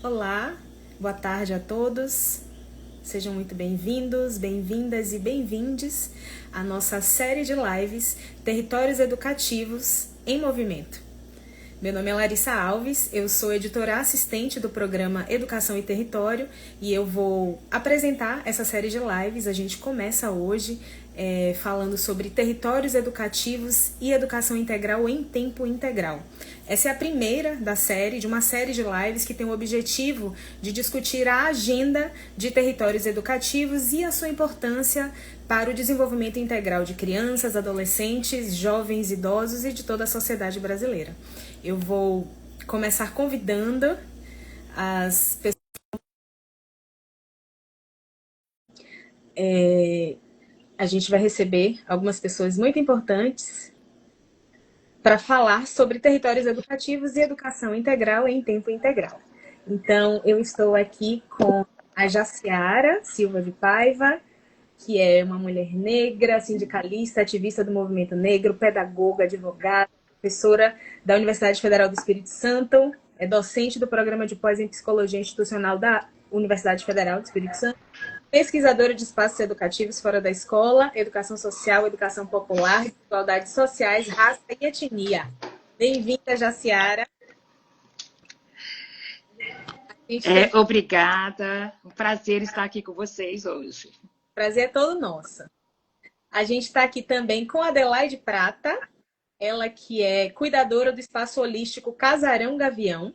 Olá, boa tarde a todos. Sejam muito bem-vindos, bem-vindas e bem-vindes à nossa série de lives Territórios Educativos em Movimento. Meu nome é Larissa Alves, eu sou editora assistente do programa Educação e Território e eu vou apresentar essa série de lives. A gente começa hoje falando sobre territórios educativos e educação integral em tempo integral. Essa é a primeira da série, de uma série de lives que tem o objetivo de discutir a agenda de territórios educativos e a sua importância para o desenvolvimento integral de crianças, adolescentes, jovens, idosos e de toda a sociedade brasileira. Eu vou começar convidando as pessoas. A gente vai receber algumas pessoas muito importantes para falar sobre territórios educativos e educação integral em tempo integral. Então, eu estou aqui com a Jaciara Silva de Paiva, que é uma mulher negra, sindicalista, ativista do movimento negro, pedagoga, advogada, professora da Universidade Federal do Espírito Santo, é docente do programa de pós em Psicologia Institucional da Universidade Federal do Espírito Santo, pesquisadora de espaços educativos fora da escola, educação social, educação popular, desigualdades sociais, raça e etnia. Bem-vinda, Jaciara. Obrigada. Um prazer estar aqui com vocês hoje. Prazer é todo nosso. A gente está aqui também com a Adelaide Prata, ela que é cuidadora do espaço holístico Casarão Gavião.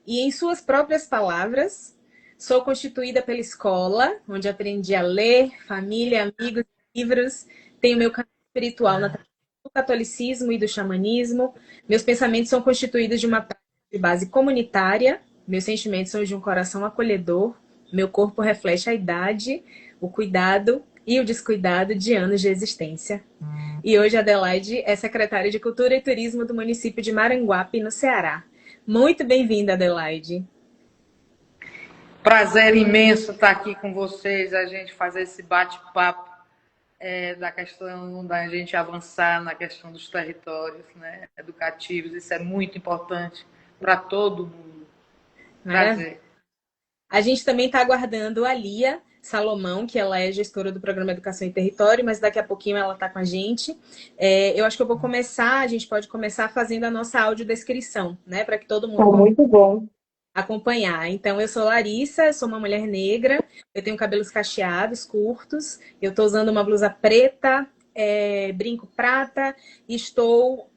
E em suas próprias palavras, sou constituída pela escola, onde aprendi a ler, família, amigos, livros. Tenho meu caminho espiritual na tradição do catolicismo e do xamanismo. Meus pensamentos são constituídos de uma prática de base comunitária. Meus sentimentos são de um coração acolhedor. Meu corpo reflete a idade, o cuidado e o descuidado de anos de existência. E hoje a Adelaide é secretária de Cultura e Turismo do município de Maranguape, no Ceará. Muito bem-vinda, Adelaide. Prazer imenso estar aqui com vocês, a gente fazer esse bate-papo da questão da gente avançar na questão dos territórios, né, educativos. Isso é muito importante para todo mundo. Prazer. A gente também está aguardando a Lia Salomão, que ela é gestora do programa Educação e Território, mas daqui a pouquinho ela está com a gente. Eu acho que eu vou começar, a gente pode começar fazendo a nossa audiodescrição, né, para que todo mundo muito bom. acompanhar. Então, eu sou Larissa, eu sou uma mulher negra, eu tenho cabelos cacheados, curtos, eu estou usando uma blusa preta, brinco prata, e estou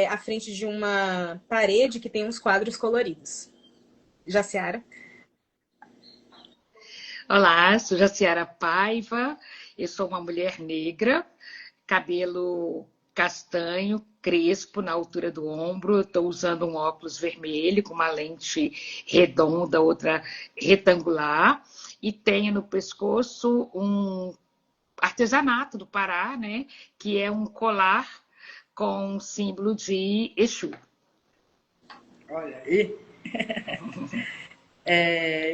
à frente de uma parede que tem uns quadros coloridos. Jaciara? Olá, sou Jaciara Paiva, eu sou uma mulher negra, cabelo castanho, crespo na altura do ombro, estou usando um óculos vermelho com uma lente redonda, outra retangular, e tenho no pescoço um artesanato do Pará, né, que é um colar com símbolo de Exu. Olha aí.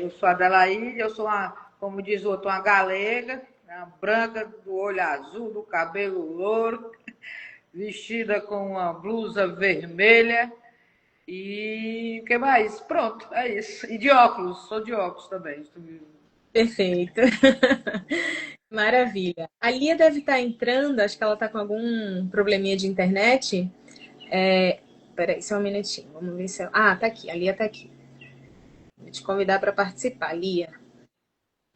Eu sou a Adelaide, eu sou como diz o outro, uma galega, uma branca, do olho azul, do cabelo louro, vestida com uma blusa vermelha e o que mais? Pronto, é isso. E de óculos, sou de óculos também. Perfeito. Maravilha. A Lia deve estar entrando, acho que ela está com algum probleminha de internet. Peraí, só um minutinho. Vamos ver se ela. Ah, tá aqui. A Lia tá aqui. Vou te convidar para participar, Lia.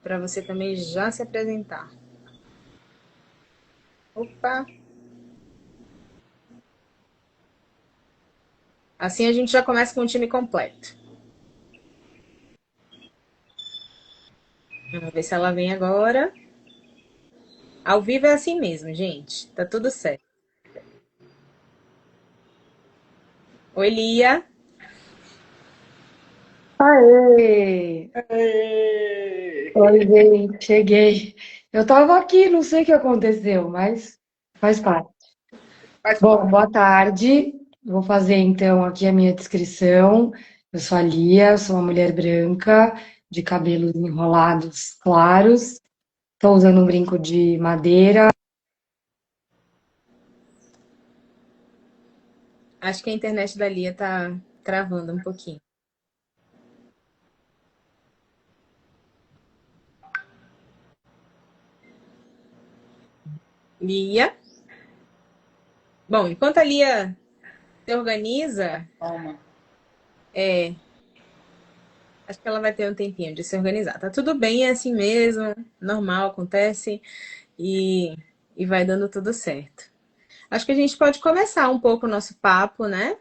Para você também já se apresentar. Opa! Assim a gente já começa com o time completo. Vamos ver se ela vem agora. Ao vivo é assim mesmo, gente. Tá tudo certo. Oi, Lia. Aê! Aê! Oi, gente, cheguei. Eu tava aqui, não sei o que aconteceu, mas faz parte. Faz Bom, parte. boa tarde. Vou fazer então aqui a minha descrição. Eu sou a Lia, sou uma mulher branca, de cabelos enrolados claros. Estou usando um brinco de madeira. Acho que a internet da Lia tá travando um pouquinho. Lia. Bom, enquanto a Lia se organiza, Toma. acho que ela vai ter um tempinho de se organizar. Tá tudo bem, é assim mesmo, normal, acontece e, e vai dando tudo certo. Acho que a gente pode começar um pouco o nosso papo, né?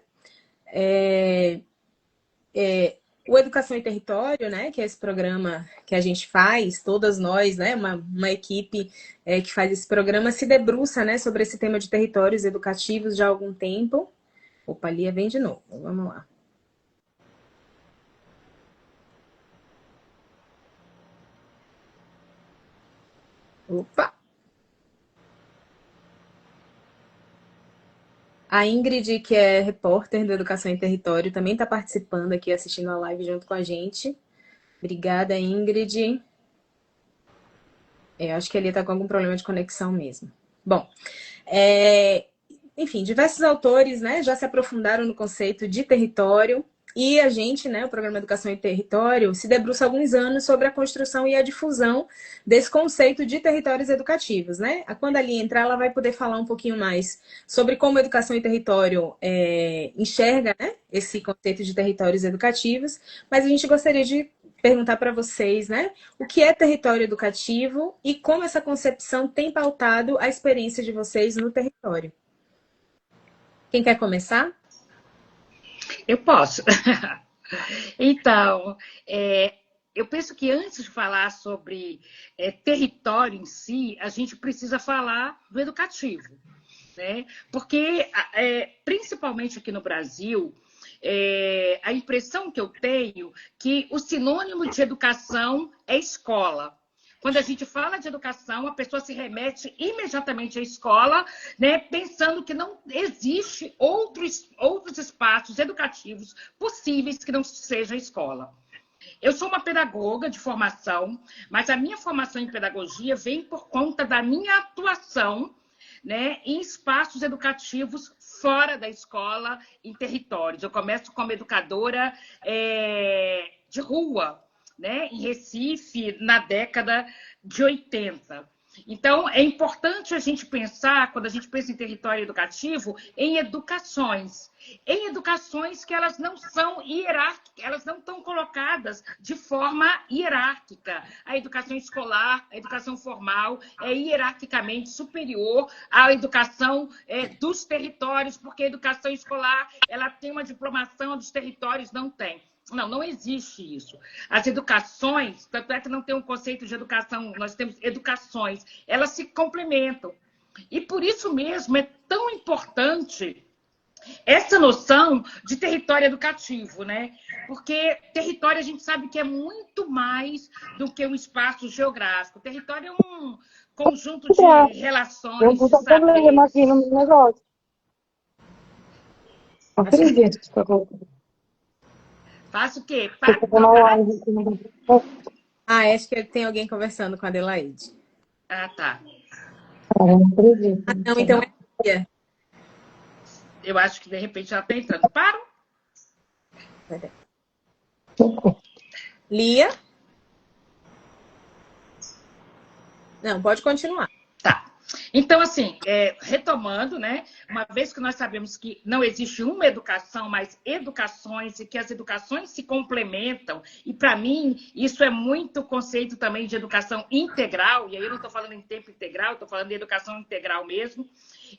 O Educação em Território, né, que é esse programa que a gente faz, todas nós, né, uma equipe que faz esse programa, se debruça, né, sobre esse tema de territórios educativos já há algum tempo. Opa, Lia vem de novo, vamos lá. Opa! A Ingrid, que é repórter do Educação em Território, também está participando aqui, assistindo a live junto com a gente. Obrigada, Ingrid. Acho que ele está com algum problema de conexão mesmo. Bom, enfim, diversos autores, né, já se aprofundaram no conceito de território e a gente, né, o Programa Educação em Território, se debruça há alguns anos sobre a construção e a difusão desse conceito de territórios educativos, né? Quando a Lia entrar, ela vai poder falar um pouquinho mais sobre como a Educação em Território enxerga, né, esse conceito de territórios educativos, mas a gente gostaria de perguntar para vocês, né, o que é território educativo e como essa concepção tem pautado a experiência de vocês no território. Quem quer começar? Eu posso. Então, eu penso que antes de falar sobre território em si, a gente precisa falar do educativo, né? Porque, principalmente aqui no Brasil, a impressão que eu tenho que o sinônimo de educação é escola. Quando a gente fala de educação, a pessoa se remete imediatamente à escola, né, pensando que não existe outros espaços educativos possíveis que não seja a escola. Eu sou uma pedagoga de formação, mas a minha formação em pedagogia vem por conta da minha atuação, né, em espaços educativos fora da escola, em territórios. Eu começo como educadora de rua, né, em Recife, na década de 80. Então, é importante a gente pensar, quando a gente pensa em território educativo, em educações que elas não são hierárquicas, elas não estão colocadas de forma hierárquica. A educação escolar, a educação formal é hierarquicamente superior à educação dos territórios, porque a educação escolar ela tem uma diplomação, dos territórios não tem. Não existe isso. As educações, tanto é que não tem um conceito de educação, nós temos educações, elas se complementam. E por isso mesmo é tão importante essa noção de território educativo, né? Porque território a gente sabe que é muito mais do que um espaço geográfico. Território é um conjunto de relações, Eu vou dar problema aqui no meu negócio. Não acredito que está colocando. Faço o quê? Acho que tem alguém conversando com a Adelaide. Ah, tá. Eu não acredito. Não, então é Lia. Eu acho que de repente ela está entrando. Paro? Lia? Não, pode continuar. Tá. Então, assim, retomando, né? Uma vez que nós sabemos que não existe uma educação, mas educações, e que as educações se complementam, e para mim isso é muito conceito também de educação integral, e aí eu não estou falando em tempo integral, estou falando de educação integral mesmo.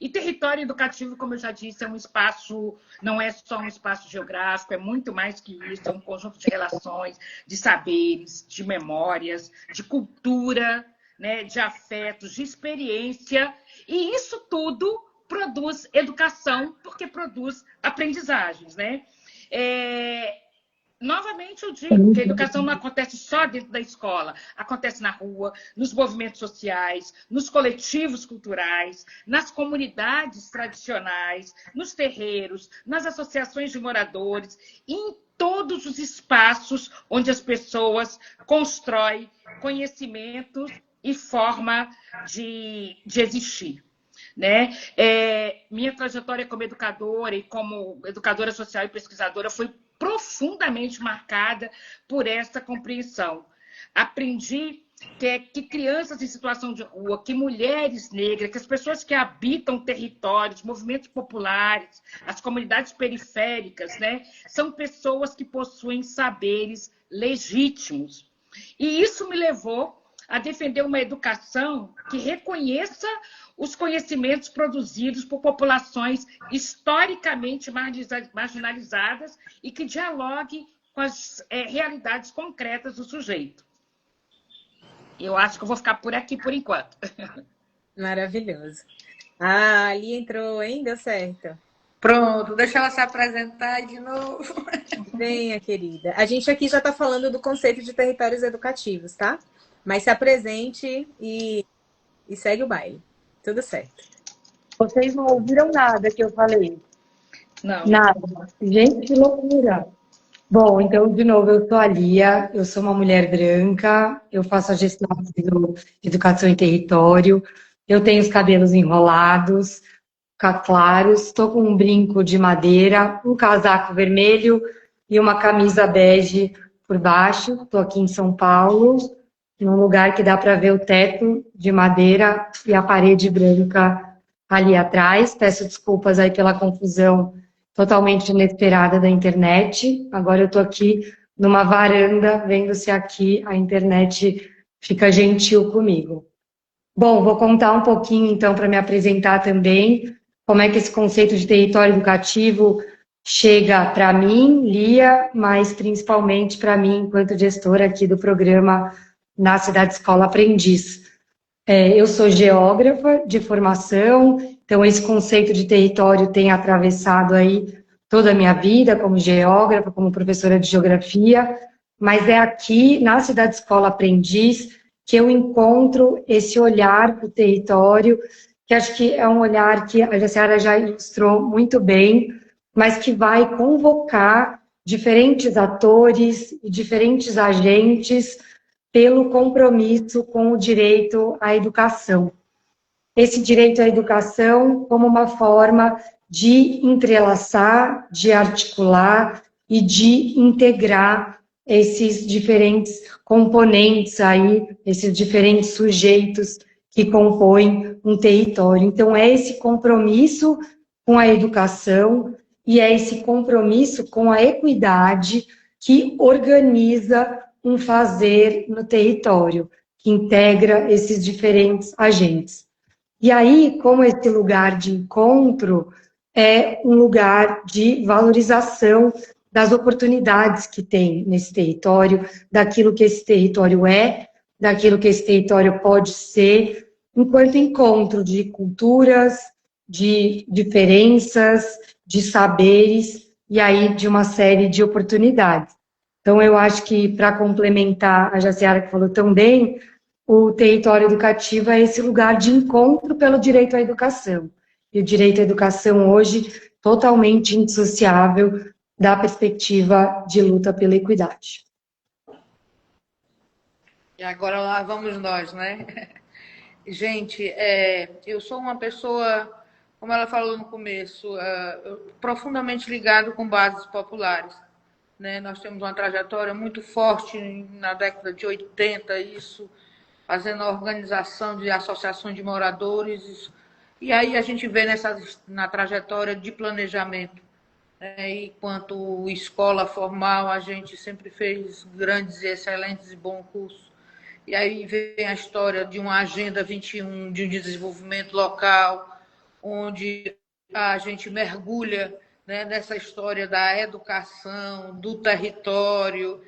E território educativo, como eu já disse, é um espaço, não é só um espaço geográfico, é muito mais que isso, é um conjunto de relações, de saberes, de memórias, de cultura, né, de afetos, de experiência, e isso tudo produz educação, porque produz aprendizagens, né? Novamente eu digo que a educação não acontece só dentro da escola, acontece na rua, nos movimentos sociais, nos coletivos culturais, nas comunidades tradicionais, nos terreiros, nas associações de moradores, em todos os espaços onde as pessoas constroem conhecimentos e forma de existir. Né? Minha trajetória como educadora e como educadora social e pesquisadora foi profundamente marcada por essa compreensão. Aprendi que crianças em situação de rua, que mulheres negras, que as pessoas que habitam territórios, movimentos populares, as comunidades periféricas, né, são pessoas que possuem saberes legítimos. E isso me levou a defender uma educação que reconheça os conhecimentos produzidos por populações historicamente marginalizadas e que dialogue com as realidades concretas do sujeito. Eu acho que eu vou ficar por aqui por enquanto. Maravilhoso. Ah, ali entrou, hein? Deu certo. Pronto, deixa ela se apresentar de novo. Venha, querida. A gente aqui já está falando do conceito de territórios educativos, tá? Mas se apresente e segue o baile. Tudo certo. Vocês não ouviram nada que eu falei? Não. Nada. Gente, que loucura. Bom, então, de novo, eu sou a Lia, eu sou uma mulher branca, eu faço a gestão de educação em território, eu tenho os cabelos enrolados, claros, estou com um brinco de madeira, um casaco vermelho e uma camisa bege por baixo. Estou aqui em São Paulo, num lugar que dá para ver o teto de madeira e a parede branca ali atrás. Peço desculpas aí pela confusão totalmente inesperada da internet. Agora eu estou aqui numa varanda, vendo se aqui a internet fica gentil comigo. Bom, vou contar um pouquinho, então, para me apresentar também, como é que esse conceito de território educativo chega para mim, Lia, mas principalmente para mim, enquanto gestora aqui do programa na Cidade Escola Aprendiz. Eu sou geógrafa de formação, então esse conceito de território tem atravessado aí toda a minha vida como geógrafa, como professora de geografia, mas é aqui na Cidade Escola Aprendiz que eu encontro esse olhar para o território, que acho que é um olhar que a Jaciara já ilustrou muito bem, mas que vai convocar diferentes atores e diferentes agentes pelo compromisso com o direito à educação. Esse direito à educação como uma forma de entrelaçar, de articular e de integrar esses diferentes componentes aí, esses diferentes sujeitos que compõem um território. Então, é esse compromisso com a educação e é esse compromisso com a equidade que organiza um fazer no território, que integra esses diferentes agentes. E aí, como esse lugar de encontro é um lugar de valorização das oportunidades que tem nesse território, daquilo que esse território é, daquilo que esse território pode ser, enquanto encontro de culturas, de diferenças, de saberes e aí de uma série de oportunidades. Então, eu acho que, para complementar a Jaciara, que falou tão bem, o território educativo é esse lugar de encontro pelo direito à educação. E o direito à educação hoje totalmente indissociável da perspectiva de luta pela equidade. E agora lá vamos nós, né? Gente, eu sou uma pessoa, como ela falou no começo, profundamente ligado com bases populares. Né? Nós temos uma trajetória muito forte na década de 80, isso, fazendo a organização de associações de moradores. E aí a gente vê na trajetória de planejamento. Né? Enquanto escola formal, a gente sempre fez grandes e excelentes e bons cursos. E aí vem a história de uma Agenda 21, de um desenvolvimento local, onde a gente mergulha, né, nessa história da educação, do território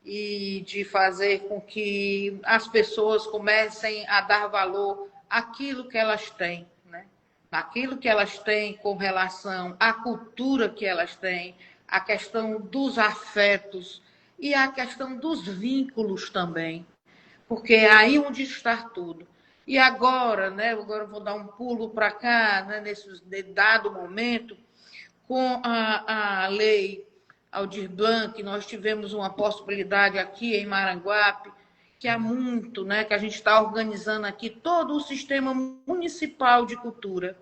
e de fazer com que as pessoas comecem a dar valor àquilo que elas têm, né? Aquilo que elas têm com relação à cultura que elas têm, a questão dos afetos e a questão dos vínculos também, porque é aí onde está tudo. E agora, né, agora eu vou dar um pulo para cá, né, nesse dado momento, com a lei Aldir Blanc, nós tivemos uma possibilidade aqui em Maranguape, que há muito, né, que a gente está organizando aqui todo o sistema municipal de cultura.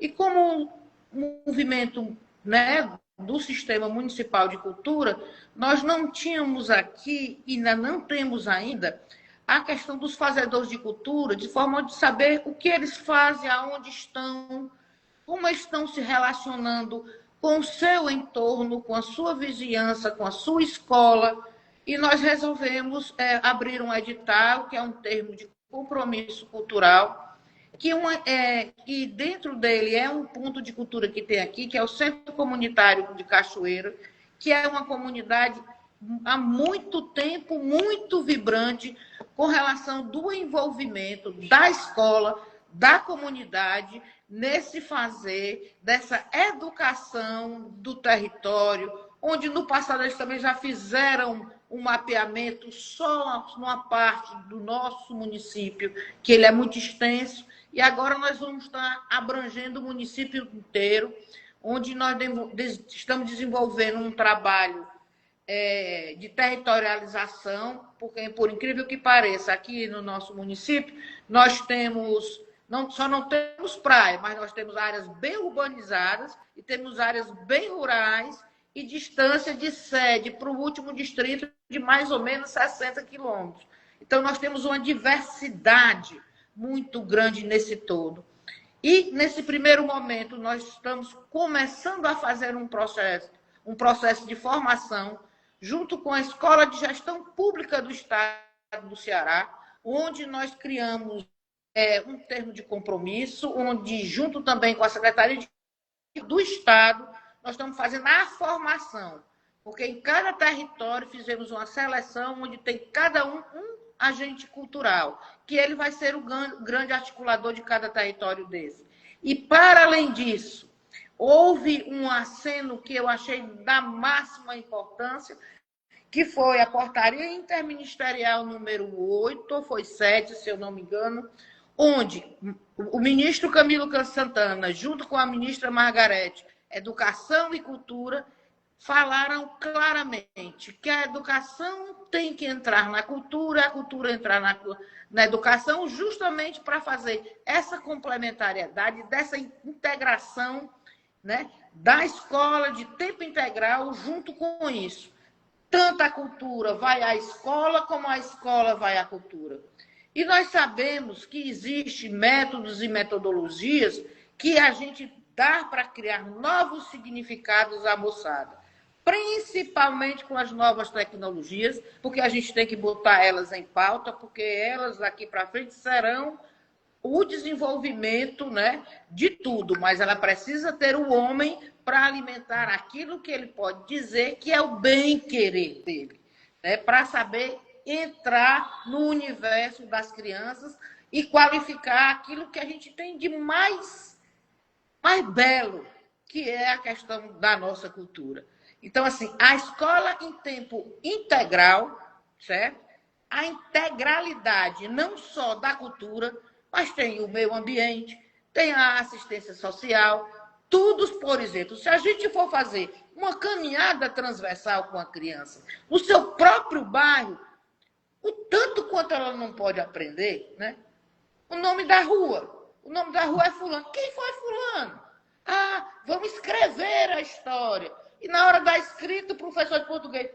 E como movimento, né, do sistema municipal de cultura, nós não tínhamos aqui, ainda não temos ainda, a questão dos fazedores de cultura, de forma de saber o que eles fazem, aonde estão, como estão se relacionando com o seu entorno, com a sua vizinhança, com a sua escola. E nós resolvemos abrir um edital, que é um termo de compromisso cultural, que dentro dele é um ponto de cultura que tem aqui, que é o Centro Comunitário de Cachoeira, que é uma comunidade há muito tempo, muito vibrante, com relação do envolvimento da escola, da comunidade, nesse fazer dessa educação do território, onde no passado eles também já fizeram um mapeamento só numa parte do nosso município, que ele é muito extenso, e agora nós vamos estar abrangendo o município inteiro, onde nós estamos desenvolvendo um trabalho de territorialização, porque, por incrível que pareça, aqui no nosso município, nós temos, só não temos praia, mas nós temos áreas bem urbanizadas e temos áreas bem rurais e distância de sede para o último distrito de mais ou menos 60 quilômetros. Então, nós temos uma diversidade muito grande nesse todo. E, nesse primeiro momento, nós estamos começando a fazer um processo de formação junto com a Escola de Gestão Pública do Estado do Ceará, onde nós criamos um termo de compromisso, onde, junto também com a Secretaria do Estado, nós estamos fazendo a formação, porque em cada território fizemos uma seleção onde tem cada um agente cultural, que ele vai ser o grande articulador de cada território desse. E, para além disso, houve um aceno que eu achei da máxima importância, que foi a portaria interministerial número 8, ou foi 7, se eu não me engano, onde o ministro Camilo Santana, junto com a ministra Margarete, Educação e Cultura, falaram claramente que a educação tem que entrar na cultura, a cultura entrar na educação, justamente para fazer essa complementariedade, dessa integração, né, da escola de tempo integral junto com isso. Tanto a cultura vai à escola, como a escola vai à cultura. E nós sabemos que existem métodos e metodologias que a gente dá para criar novos significados à moçada, principalmente com as novas tecnologias, porque a gente tem que botar elas em pauta, porque elas daqui para frente serão o desenvolvimento, né, de tudo, mas ela precisa ter o homem para alimentar aquilo que ele pode dizer que é o bem-querer dele, né, para saber entrar no universo das crianças e qualificar aquilo que a gente tem de mais belo, que é a questão da nossa cultura. Então, assim, a escola em tempo integral, certo? A integralidade não só da cultura, mas tem o meio ambiente, tem a assistência social, tudo, por exemplo, se a gente for fazer uma caminhada transversal com a criança no seu próprio bairro, o tanto quanto ela não pode aprender, né? O nome da rua é fulano. Quem foi fulano? Ah, vamos escrever a história. E na hora da escrita, o professor de português,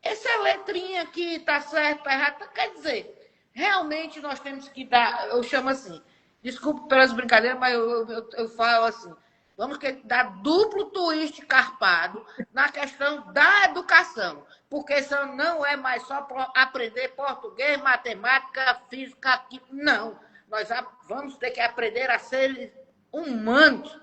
essa letrinha aqui está certa, está errada. Quer dizer, realmente nós temos que dar, eu chamo assim, desculpe pelas brincadeiras, mas eu falo assim, vamos dar duplo twist carpado na questão da educação, porque isso não é mais só aprender português, matemática, física, não. Nós vamos ter que aprender a ser humanos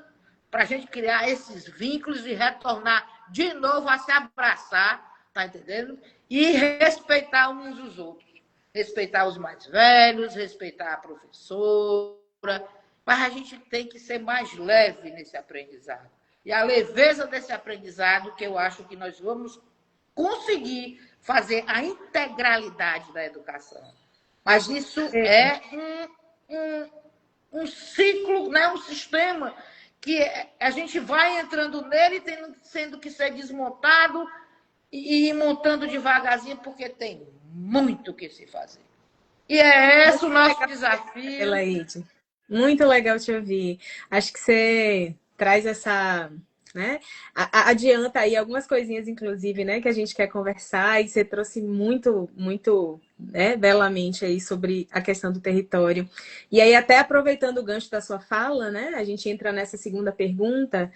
para a gente criar esses vínculos e retornar de novo a se abraçar, tá entendendo? E respeitar uns os outros. Respeitar os mais velhos, respeitar a professora, mas a gente tem que ser mais leve nesse aprendizado. E a leveza desse aprendizado que eu acho que nós vamos conseguir fazer a integralidade da educação. Mas isso é um ciclo, né? Um sistema que a gente vai entrando nele, sendo que ser desmontado e ir montando devagarzinho, porque tem muito o que se fazer. E é esse o nosso desafio. Elaide, muito legal te ouvir. Acho que você traz essa né? Adianta aí algumas coisinhas, inclusive, né, que a gente quer conversar, e você trouxe muito, muito, né, belamente aí sobre a questão do território. E aí, até aproveitando o gancho da sua fala, né, a gente entra nessa segunda pergunta,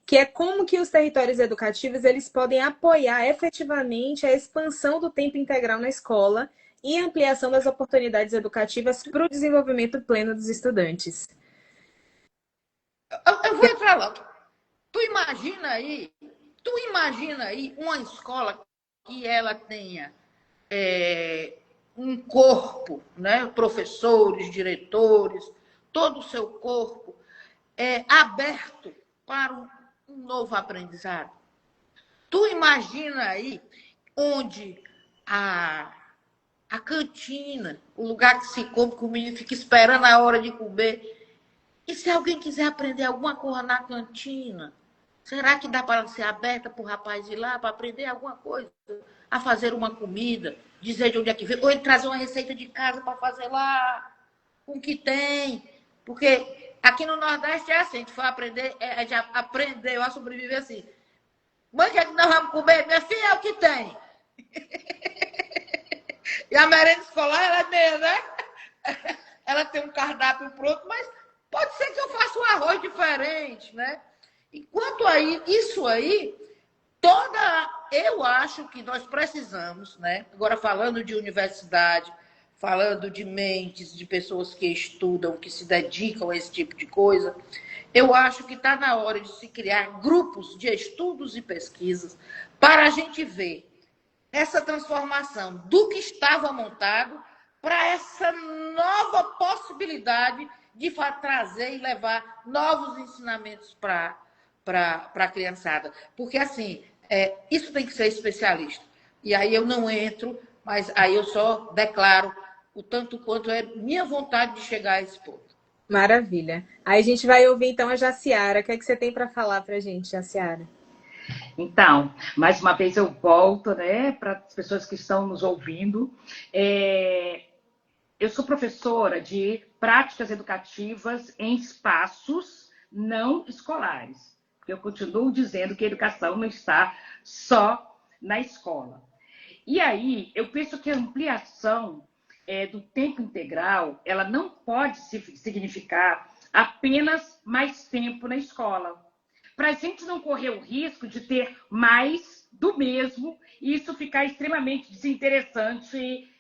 que é como que os territórios educativos eles podem apoiar efetivamente a expansão do tempo integral na escola e a ampliação das oportunidades educativas para o desenvolvimento pleno dos estudantes. Eu vou entrar lá. Tu imagina aí uma escola que ela tenha um corpo, né? Professores, diretores, todo o seu corpo aberto para um novo aprendizado. Tu imagina aí onde a cantina, o lugar que se come, que o menino fica esperando a hora de comer. E se alguém quiser aprender alguma coisa na cantina, será que dá para ser aberta para o rapaz ir lá para aprender alguma coisa? A fazer uma comida, dizer de onde é que veio, ou ele trazer uma receita de casa para fazer lá, com o que tem. Porque aqui no Nordeste é assim, a gente foi aprender, já aprendeu a sobreviver assim. Mãe, o que é que nós vamos comer? Minha filha, é o que tem. E a merenda escolar, ela é meio, né? Ela tem um cardápio pronto, mas pode ser que eu faça um arroz diferente, né? Enquanto aí, isso aí, eu acho que nós precisamos, né? Agora falando de universidade, falando de mentes, de pessoas que estudam, que se dedicam a esse tipo de coisa, eu acho que está na hora de se criar grupos de estudos e pesquisas para a gente ver essa transformação do que estava montado para essa nova possibilidade de trazer e levar novos ensinamentos para a criançada. Porque, assim, isso tem que ser especialista. E aí eu não entro, mas aí eu só declaro o tanto quanto é minha vontade de chegar a esse ponto. Maravilha. Aí a gente vai ouvir, então, a Jaciara. O que é que você tem para falar para a gente, Jaciara? Então, mais uma vez eu volto, né, para as pessoas que estão nos ouvindo. Eu sou professora de práticas educativas em espaços não escolares. Eu continuo dizendo que a educação não está só na escola. E aí, eu penso que a ampliação do tempo integral, ela não pode significar apenas mais tempo na escola. Para a gente não correr o risco de ter mais do mesmo e isso ficar extremamente desinteressante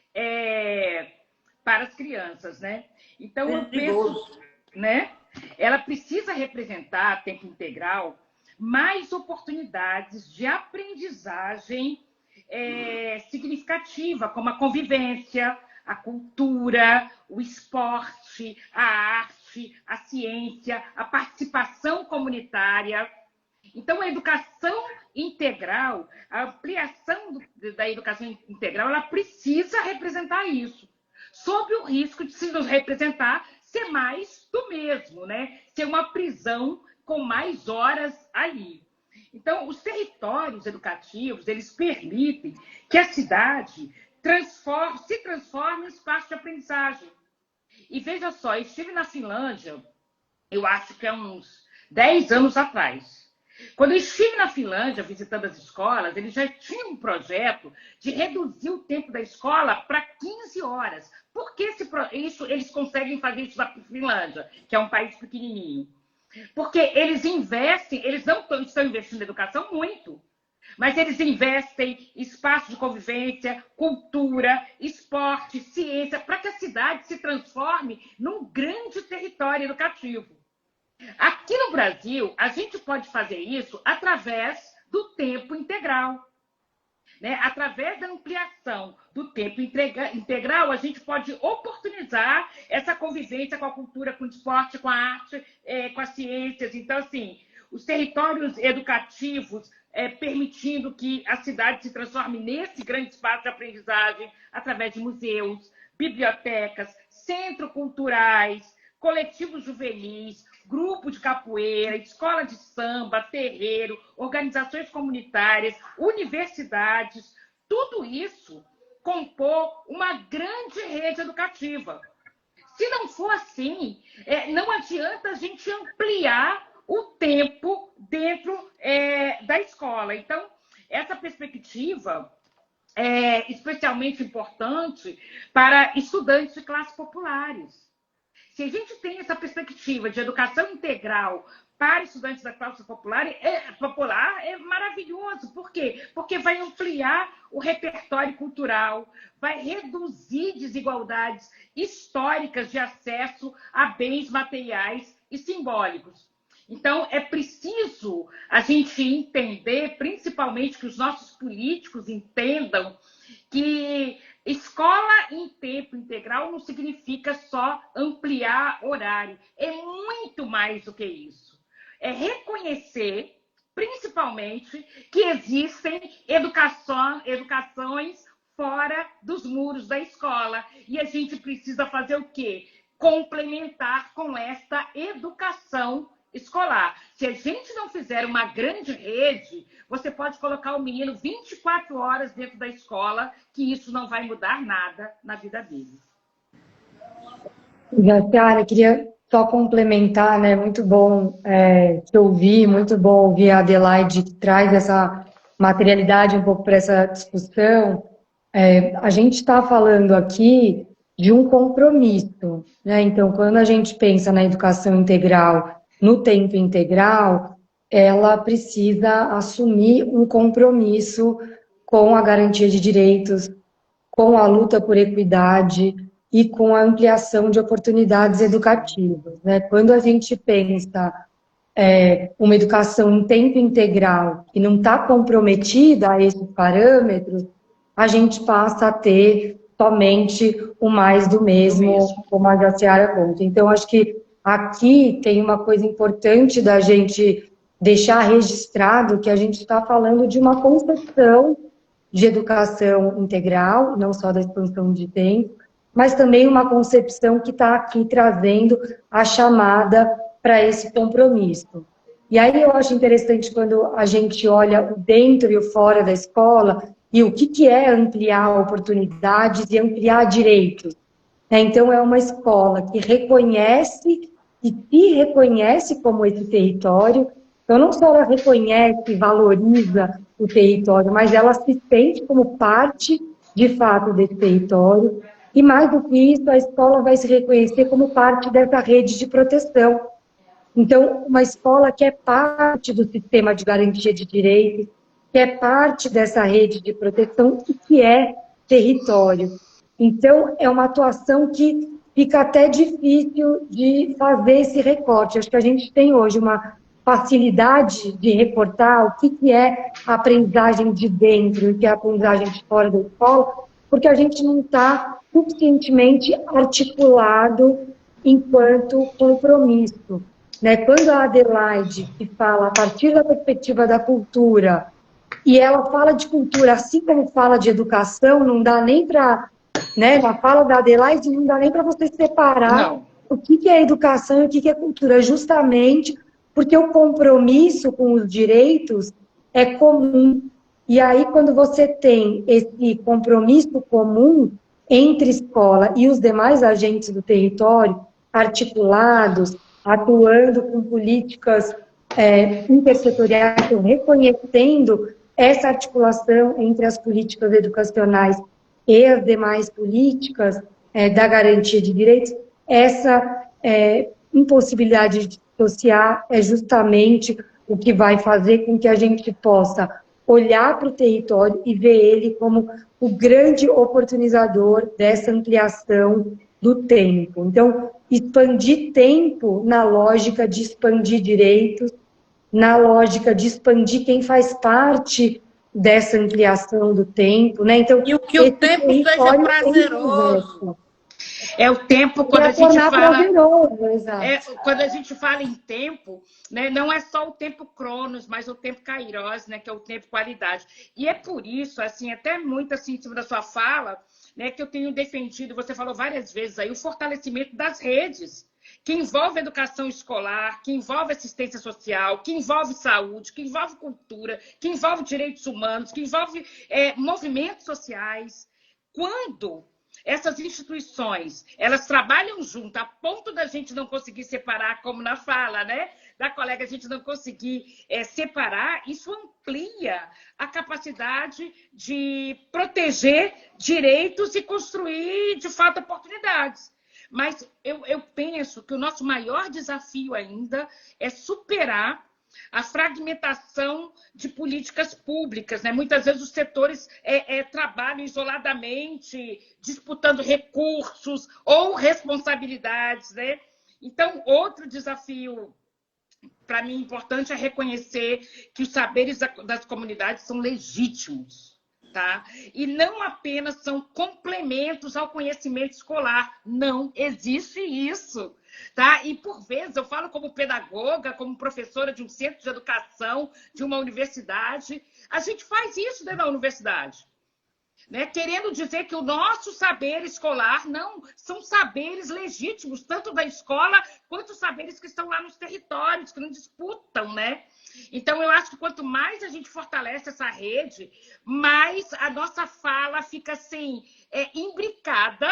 para as crianças, né? Então, eu penso, né? Ela precisa representar, tempo integral, mais oportunidades de aprendizagem significativa, como a convivência, a cultura, o esporte, a arte, a ciência, a participação comunitária. Então, a educação integral, a ampliação da educação integral, ela precisa representar isso, sob o risco de se nos representar ser mais do mesmo, né? Ser uma prisão com mais horas ali. Então, os territórios educativos, eles permitem que a cidade se transforme em espaço de aprendizagem. E veja só, eu estive na Finlândia, eu acho que há uns 10 anos atrás. Quando eu estive na Finlândia visitando as escolas, eles já tinham um projeto de reduzir o tempo da escola para 15 horas. Por que eles conseguem fazer isso na Finlândia, que é um país pequenininho? Porque eles investem, eles não estão investindo em educação muito, mas eles investem em espaço de convivência, cultura, esporte, ciência, para que a cidade se transforme num grande território educativo. Aqui no Brasil, a gente pode fazer isso através do tempo integral. Né? Através da ampliação do tempo integral, a gente pode oportunizar essa convivência com a cultura, com o esporte, com a arte, com as ciências. Então, assim, os territórios educativos permitindo que a cidade se transforme nesse grande espaço de aprendizagem através de museus, bibliotecas, centros culturais, coletivos juvenis, grupo de capoeira, escola de samba, terreiro, organizações comunitárias, universidades, tudo isso compor uma grande rede educativa. Se não for assim, não adianta a gente ampliar o tempo dentro da escola. Então, essa perspectiva é especialmente importante para estudantes de classes populares. Se a gente tem essa perspectiva de educação integral para estudantes da classe popular, é maravilhoso. Por quê? Porque vai ampliar o repertório cultural, vai reduzir desigualdades históricas de acesso a bens materiais e simbólicos. Então, é preciso a gente entender, principalmente que os nossos políticos entendam, que escola em tempo integral não significa só ampliar horário. É muito mais do que isso. É reconhecer, principalmente, que existem educações fora dos muros da escola. E a gente precisa fazer o quê? Complementar com esta educação escolar. Se a gente não fizer uma grande rede, você pode colocar o menino 24 horas dentro da escola, que isso não vai mudar nada na vida dele. Cara, queria só complementar, né? Muito bom te ouvir, muito bom ouvir a Adelaide, que traz essa materialidade um pouco para essa discussão. A gente está falando aqui de um compromisso, né? Então, quando a gente pensa na educação integral, no tempo integral, ela precisa assumir um compromisso com a garantia de direitos, com a luta por equidade e com a ampliação de oportunidades educativas, né? Quando a gente pensa uma educação em tempo integral que não está comprometida a esses parâmetros, a gente passa a ter somente o mais do mesmo, como a Jaciara conta. Então, acho que aqui tem uma coisa importante da gente deixar registrado que a gente está falando de uma concepção de educação integral, não só da expansão de tempo, mas também uma concepção que está aqui trazendo a chamada para esse compromisso. E aí eu acho interessante quando a gente olha o dentro e o fora da escola e o que é ampliar oportunidades e ampliar direitos. Então, é uma escola que reconhece e se reconhece como esse território. Então, não só ela reconhece e valoriza o território, mas ela se sente como parte, de fato, desse território. E, mais do que isso, a escola vai se reconhecer como parte dessa rede de proteção. Então, uma escola que é parte do sistema de garantia de direitos, que é parte dessa rede de proteção e que é território. Então, é uma atuação que fica até difícil de fazer esse recorte. Acho que a gente tem hoje uma facilidade de recortar o que é a aprendizagem de dentro e o que é a aprendizagem de fora da escola, porque a gente não está suficientemente articulado enquanto compromisso. Né? Quando a Adelaide fala a partir da perspectiva da cultura, e ela fala de cultura, assim como fala de educação, não dá nem para... Né? Na fala da Adelaide, não dá nem para você separar o que é educação e o que é cultura, justamente porque o compromisso com os direitos é comum. E aí, quando você tem esse compromisso comum entre escola e os demais agentes do território, articulados, atuando com políticas intersetoriais, reconhecendo essa articulação entre as políticas educacionais e as demais políticas da garantia de direitos, essa impossibilidade de dissociar é justamente o que vai fazer com que a gente possa olhar para o território e ver ele como o grande oportunizador dessa ampliação do tempo. Então, expandir tempo na lógica de expandir direitos, na lógica de expandir quem faz parte dessa ampliação do tempo, né? Então, e o que o tempo seja prazeroso. É o tempo quando a gente fala. Quando a gente fala em tempo, né, não é só o tempo cronos, mas o tempo kairos, né, que é o tempo qualidade. E é por isso, assim, até muito assim, em cima da sua fala, né, que eu tenho defendido, você falou várias vezes aí, o fortalecimento das redes, que envolve educação escolar, que envolve assistência social, que envolve saúde, que envolve cultura, que envolve direitos humanos, que envolve movimentos sociais. Quando essas instituições, elas trabalham junto, a ponto da gente não conseguir separar, como na fala, né? da colega a gente não conseguir separar, isso amplia a capacidade de proteger direitos e construir, de fato, oportunidades. Mas eu penso que o nosso maior desafio ainda é superar a fragmentação de políticas públicas, né? Muitas vezes os setores trabalham isoladamente, disputando recursos ou responsabilidades, né? Então, outro desafio, para mim, importante é reconhecer que os saberes das comunidades são legítimos. Tá? E não apenas são complementos ao conhecimento escolar. Não existe isso. Tá? E, por vezes, eu falo como pedagoga, como professora de um centro de educação, de uma universidade, a gente faz isso dentro da universidade. Né? Querendo dizer que o nosso saber escolar não são saberes legítimos, tanto da escola quanto os saberes que estão lá nos territórios, que não disputam, né? Então, eu acho que quanto mais a gente fortalece essa rede, mais a nossa fala fica assim, imbricada,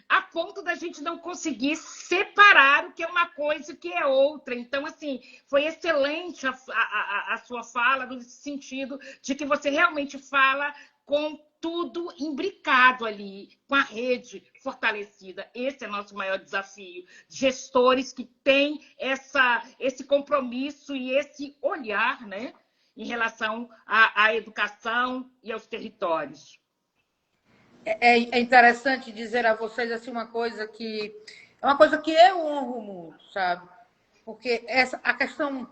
a ponto da gente não conseguir separar o que é uma coisa e o que é outra. Então, assim, foi excelente a sua fala, nesse sentido de que você realmente fala com tudo imbricado ali, com a rede fortalecida. Esse é o nosso maior desafio. Gestores que têm esse compromisso e esse olhar, né, em relação à educação e aos territórios. É interessante dizer a vocês assim, uma coisa que eu honro muito, sabe? Porque a questão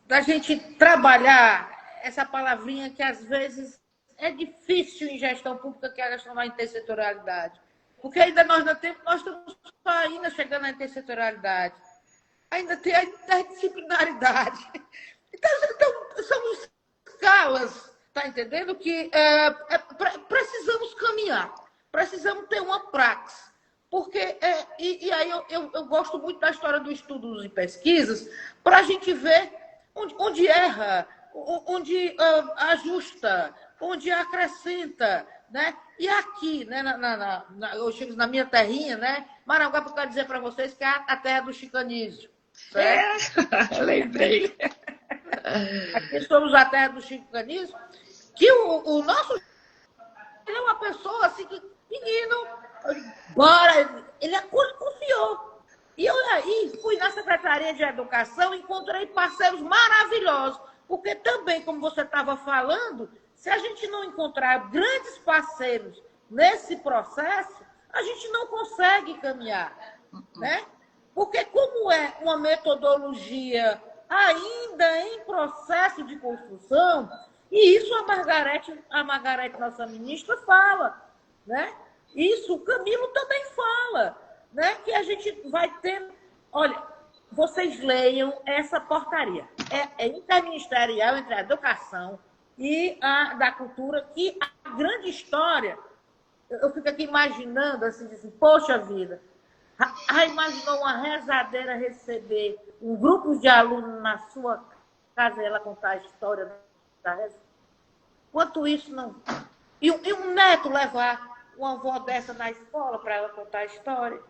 da gente trabalhar essa palavrinha que às vezes é difícil em gestão pública, que é a questão da intersetorialidade. Porque ainda nós estamos ainda chegando à intersetorialidade. Ainda tem a interdisciplinaridade. Então são escalas, tá entendendo? Que precisamos caminhar, precisamos ter uma praxis. Porque, e aí eu gosto muito da história do estudos e pesquisas, para a gente ver onde erra, onde ajusta, onde acrescenta, né? E aqui, né, eu chego na minha terrinha, né? Maranguape, eu quero dizer para vocês que é a terra do chicanísio. Lembrei. Aqui somos a terra do chicanísio, que o nosso ele é uma pessoa assim que, menino, bora, ele confiou. E eu aí fui na Secretaria de Educação e encontrei parceiros maravilhosos, porque também, como você estava falando, se a gente não encontrar grandes parceiros nesse processo, a gente não consegue caminhar, né? Porque como é uma metodologia ainda em processo de construção, e isso a Margarete, nossa ministra, fala, né? Isso o Camilo também fala, né? Que a gente vai ter... Olha, vocês leiam essa portaria. É interministerial entre a educação e a da cultura, que a grande história, eu fico aqui imaginando, assim, poxa vida, imaginou uma rezadeira receber um grupo de alunos na sua casa e ela contar a história da reza? Quanto isso não... E um neto levar uma avó dessa na escola para ela contar a história,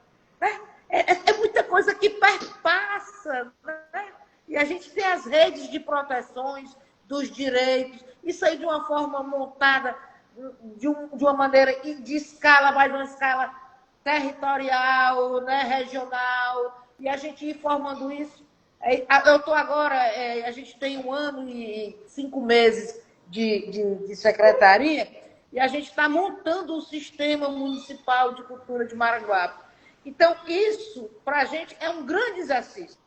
né? É muita coisa que perpassa, né? E a gente tem as redes de proteções dos direitos, isso aí de uma forma montada, de uma maneira de escala, mas de uma escala territorial, né, regional, e a gente ir formando isso. Eu estou agora, a gente tem 1 ano e 5 meses de secretaria, e a gente está montando o sistema municipal de cultura de Maranguape. Então, isso, para a gente, é um grande exercício,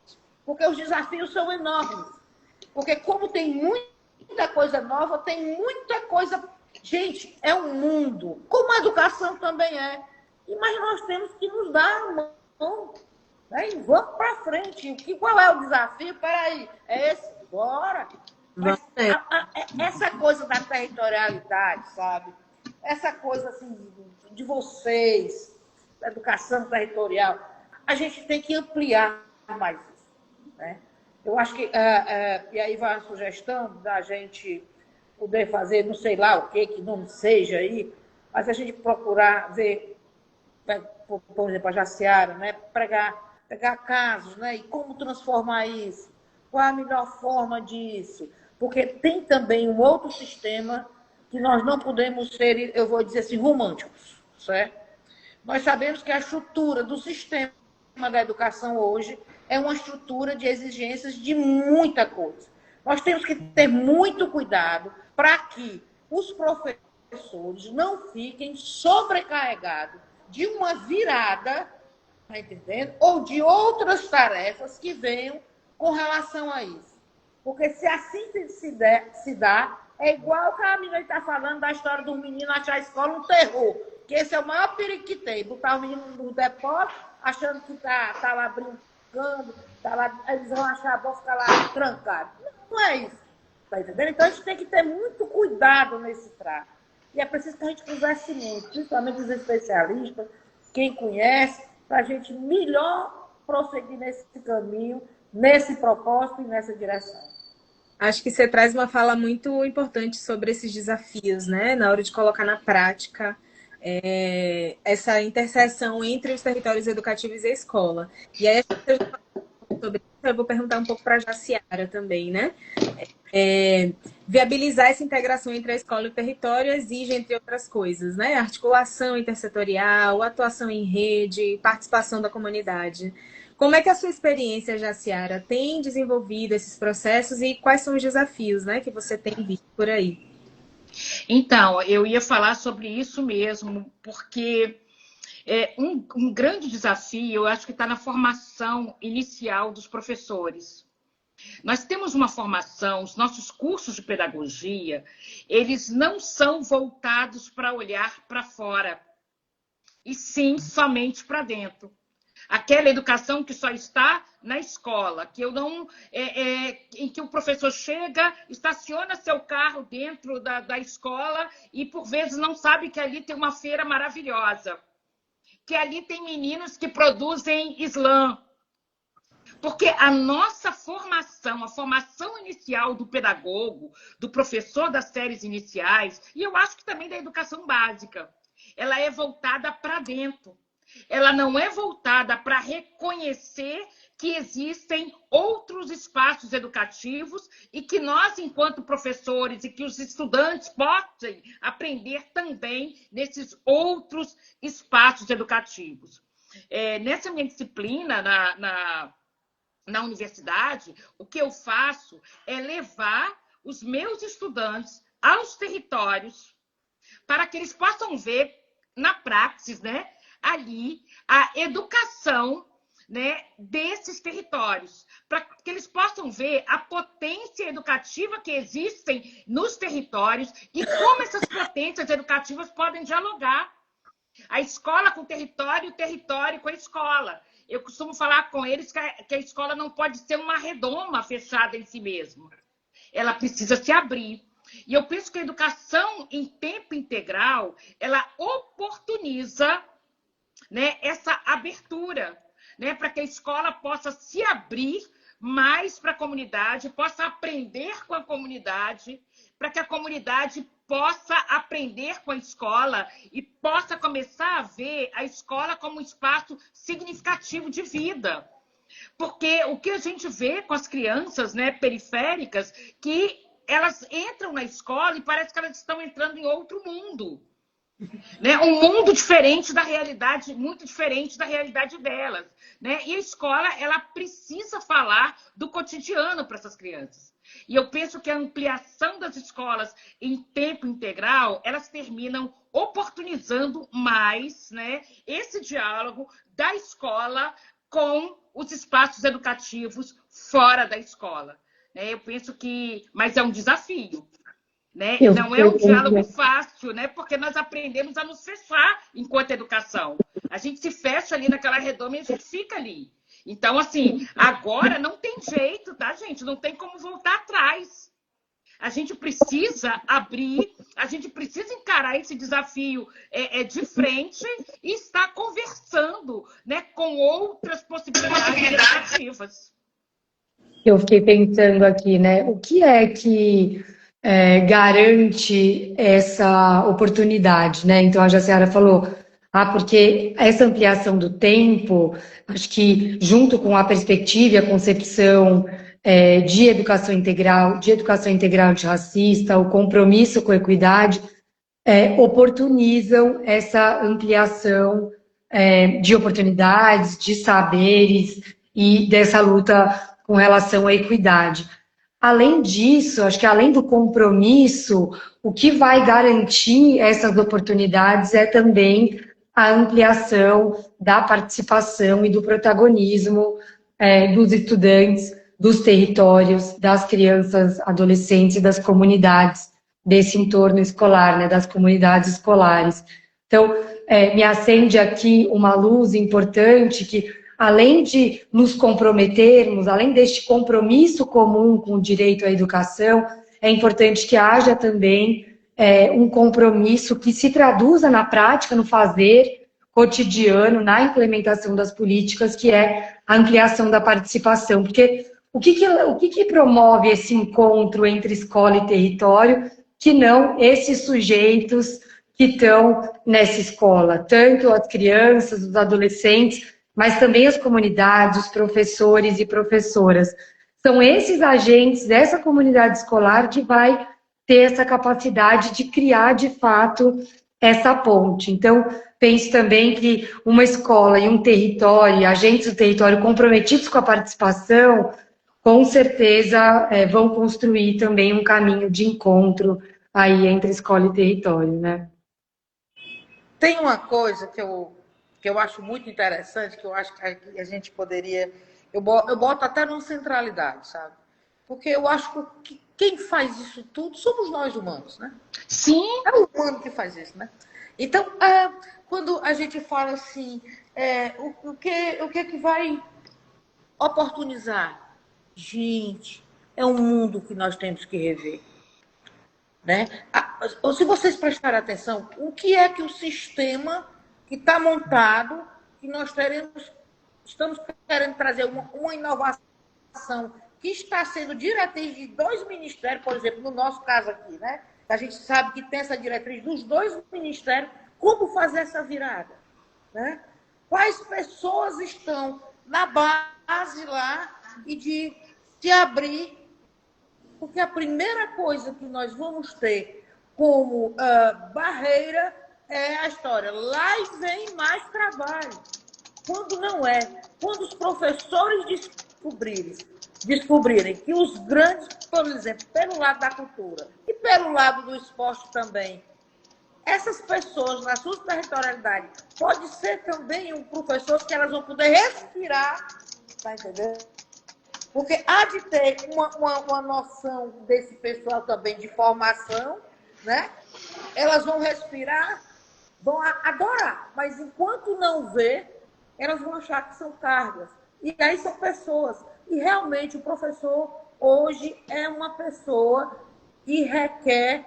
porque os desafios são enormes. Porque como tem muita coisa nova, tem muita coisa... Gente, é um mundo, como a educação também é. Mas nós temos que nos dar a mão, né? E vamos para frente. Qual é o desafio? Peraí, é esse? Bora! Mas essa coisa da territorialidade, sabe? Essa coisa assim, de vocês, da educação territorial, a gente tem que ampliar mais isso, né? Eu acho que, e aí vai a sugestão da gente poder fazer, não sei lá o que não seja aí, mas a gente procurar ver, por exemplo, a Jaciara, né? Pegar casos, né? E como transformar isso. Qual é a melhor forma disso? Porque tem também um outro sistema que nós não podemos ser, eu vou dizer assim, românticos, certo? Nós sabemos que a estrutura do sistema da educação hoje é uma estrutura de exigências de muita coisa. Nós temos que ter muito cuidado para que os professores não fiquem sobrecarregados de uma virada, tá entendendo? Ou de outras tarefas que venham com relação a isso. Porque se assim se dá, é igual que a menina está falando da história do menino achar a escola um terror. Que esse é o maior perigo que tem. Botar o menino no depósito, achando que tá lá brincando, tá lá, eles vão achar bom ficar lá trancado. Não é isso. Tá entendendo? Então a gente tem que ter muito cuidado nesse trato. E é preciso que a gente converse muito, principalmente os especialistas, quem conhece, para a gente melhor prosseguir nesse caminho, nesse propósito e nessa direção. Acho que você traz uma fala muito importante sobre esses desafios, né? Na hora de colocar na prática essa interseção entre os territórios educativos e a escola. E aí, sobre isso, eu vou perguntar um pouco para a Jaciara também, né? Viabilizar essa integração entre a escola e o território exige, entre outras coisas, né? Articulação intersetorial, atuação em rede, participação da comunidade. Como é que a sua experiência, Jaciara, tem desenvolvido esses processos e quais são os desafios, né, que você tem visto por aí? Então, eu ia falar sobre isso mesmo, porque um grande desafio, eu acho que está na formação inicial dos professores. Nós temos uma formação, os nossos cursos de pedagogia, eles não são voltados para olhar para fora, e sim somente para dentro. Aquela educação que só está na escola, que eu não, em que o professor chega, estaciona seu carro dentro da escola e, por vezes, não sabe que ali tem uma feira maravilhosa, que ali tem meninos que produzem slam. Porque a nossa formação, a formação inicial do pedagogo, do professor das séries iniciais, e eu acho que também da educação básica, ela é voltada para dentro. Ela não é voltada para reconhecer que existem outros espaços educativos e que nós, enquanto professores, e que os estudantes possam aprender também nesses outros espaços educativos. Nessa minha disciplina, na universidade, o que eu faço é levar os meus estudantes aos territórios para que eles possam ver na praxis, né, ali a educação, né, desses territórios, para que eles possam ver a potência educativa que existem nos territórios e como essas potências educativas podem dialogar. A escola com o território com a escola. Eu costumo falar com eles que a escola não pode ser uma redoma fechada em si mesma. Ela precisa se abrir. E eu penso que a educação em tempo integral, ela oportuniza, né, essa abertura, né, para que a escola possa se abrir mais para a comunidade, possa aprender com a comunidade, para que a comunidade possa aprender com a escola e possa começar a ver a escola como um espaço significativo de vida. Porque o que a gente vê com as crianças, né, periféricas, que elas entram na escola e parece que elas estão entrando em outro mundo. Né? Um mundo diferente da realidade, muito diferente da realidade delas. Né? E a escola, ela precisa falar do cotidiano para essas crianças. E eu penso que a ampliação das escolas em tempo integral, elas terminam oportunizando mais, né, esse diálogo da escola com os espaços educativos fora da escola. Eu penso que... Mas é um desafio. Né? Não é um diálogo fácil, né? Porque nós aprendemos a nos fechar enquanto educação. A gente se fecha ali naquela redoma e a gente fica ali. Então, assim, agora não tem jeito, tá, gente? Não tem como voltar atrás. A gente precisa abrir, a gente precisa encarar esse desafio de frente e estar conversando, né, com outras possibilidades educativas. Eu fiquei pensando aqui, né? O que é que garante essa oportunidade, né? Então, a Jaciara falou, porque essa ampliação do tempo, acho que junto com a perspectiva e a concepção de educação integral antirracista, o compromisso com a equidade, oportunizam essa ampliação de oportunidades, de saberes e dessa luta com relação à equidade. Além disso, acho que além do compromisso, o que vai garantir essas oportunidades é também a ampliação da participação e do protagonismo dos estudantes, dos territórios, das crianças, adolescentes e das comunidades desse entorno escolar, né, das comunidades escolares. Então, me acende aqui uma luz importante que, além de nos comprometermos, além deste compromisso comum com o direito à educação, é importante que haja também um compromisso que se traduza na prática, no fazer cotidiano, na implementação das políticas, que é a ampliação da participação. Porque o que promove esse encontro entre escola e território, que não esses sujeitos que estão nessa escola, tanto as crianças, os adolescentes, mas também as comunidades, os professores e professoras. São esses agentes dessa comunidade escolar que vai ter essa capacidade de criar, de fato, essa ponte. Então, penso também que uma escola e um território, agentes do território comprometidos com a participação, com certeza vão construir também um caminho de encontro aí entre escola e território, né? Tem uma coisa que eu acho muito interessante, que eu acho que a gente poderia... Eu boto até numa centralidade, sabe? Porque eu acho que quem faz isso tudo somos nós humanos, né? Sim. É o humano que faz isso, né? Então, quando a gente fala assim, o que é que vai oportunizar? Gente, é um mundo que nós temos que rever. Né? Se vocês prestarem atenção, o que é que o sistema que está montado, que nós estamos querendo trazer uma inovação que está sendo diretriz de 2 ministérios, por exemplo, no nosso caso aqui, né? A gente sabe que tem essa diretriz dos 2 ministérios, como fazer essa virada? Né? Quais pessoas estão na base lá e de se abrir? Porque a primeira coisa que nós vamos ter como barreira é a história. Lá vem mais trabalho. Quando não é, quando os professores descobrirem que os grandes, por exemplo, pelo lado da cultura e pelo lado do esporte também, essas pessoas, na sua territorialidade, pode ser também um professor que elas vão poder respirar, tá entendendo? Porque há de ter uma noção desse pessoal também de formação, né? Elas vão respirar, vão adorar, mas enquanto não vê, elas vão achar que são cargas. E aí são pessoas. E realmente o professor hoje é uma pessoa que requer,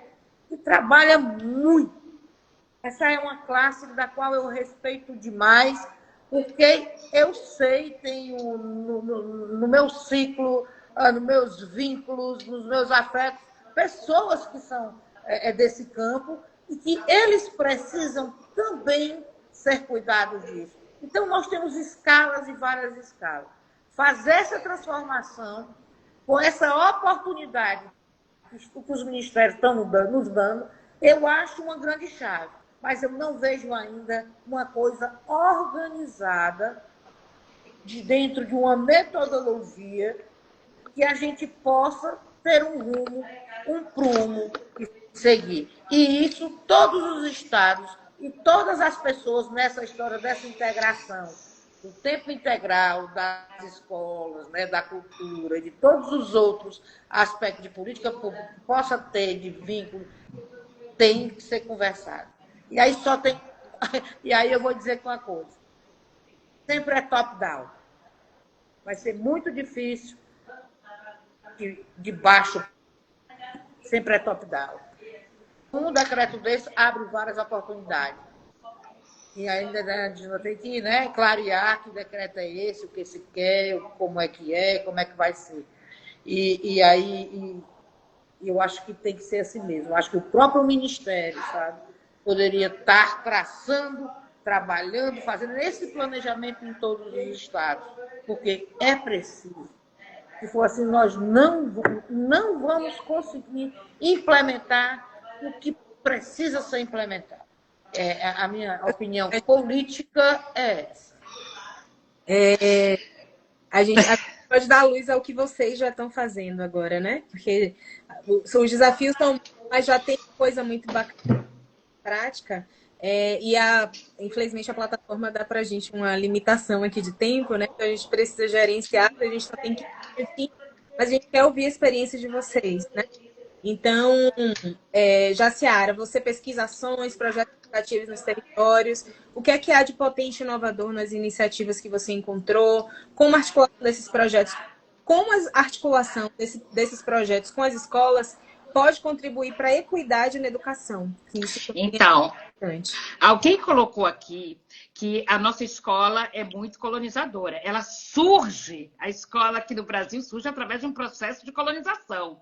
que trabalha muito. Essa é uma classe da qual eu respeito demais, porque eu sei, tenho no meu ciclo, nos meus vínculos, nos meus afetos, pessoas que são desse campo e que eles precisam também ser cuidados disso. Então, nós temos escalas e várias escalas. Fazer essa transformação com essa oportunidade que os ministérios estão nos dando, eu acho uma grande chave. Mas eu não vejo ainda uma coisa organizada dentro de uma metodologia que a gente possa ter um rumo, um prumo e seguir. E isso todos os estados e todas as pessoas nessa história dessa integração, do tempo integral das escolas, né, da cultura e de todos os outros aspectos de política pública que possa ter de vínculo, tem que ser conversado. E aí e aí eu vou dizer uma coisa. Sempre é top-down. Vai ser muito difícil de baixo. Sempre é top-down. Um decreto desse abre várias oportunidades. E ainda a gente tem que, né, clarear que decreto é esse, o que se quer, como é, como é que vai ser. E aí eu acho que tem que ser assim mesmo. Eu acho que o próprio Ministério, sabe, poderia estar traçando, trabalhando, fazendo esse planejamento em todos os estados, porque é preciso. Se for assim, nós não vamos conseguir implementar o que precisa ser implementado. A minha opinião política é essa. A gente pode dar luz ao que vocês já estão fazendo agora, né? Porque os desafios são, mas já tem coisa muito bacana, prática. Infelizmente a plataforma dá para a gente uma limitação aqui de tempo, né? Então a gente precisa gerenciar, a gente só tem que investir, mas a gente quer ouvir a experiência de vocês, né? Então, Jaciara, você pesquisa ações, projetos educativos nos territórios. O que há de potente e inovador nas iniciativas que você encontrou? Como a articulação desses projetos, como a articulação desses projetos com as escolas pode contribuir para a equidade na educação? Isso Então, é importante. alguém colocou aqui que a nossa escola é muito colonizadora. Ela surge, a escola aqui no Brasil surge através de um processo de colonização.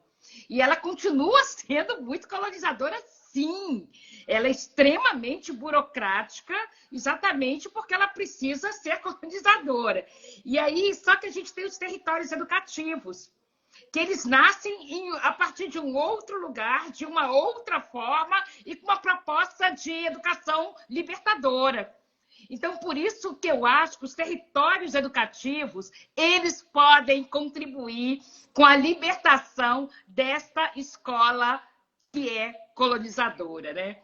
E ela continua sendo muito colonizadora, sim. Ela é extremamente burocrática, exatamente porque ela precisa ser colonizadora. E aí, só que a gente tem os territórios educativos, que eles nascem a partir de um outro lugar, de uma outra forma e com uma proposta de educação libertadora. Então, por isso que eu acho que os territórios educativos, eles podem contribuir com a libertação desta escola que é colonizadora, né?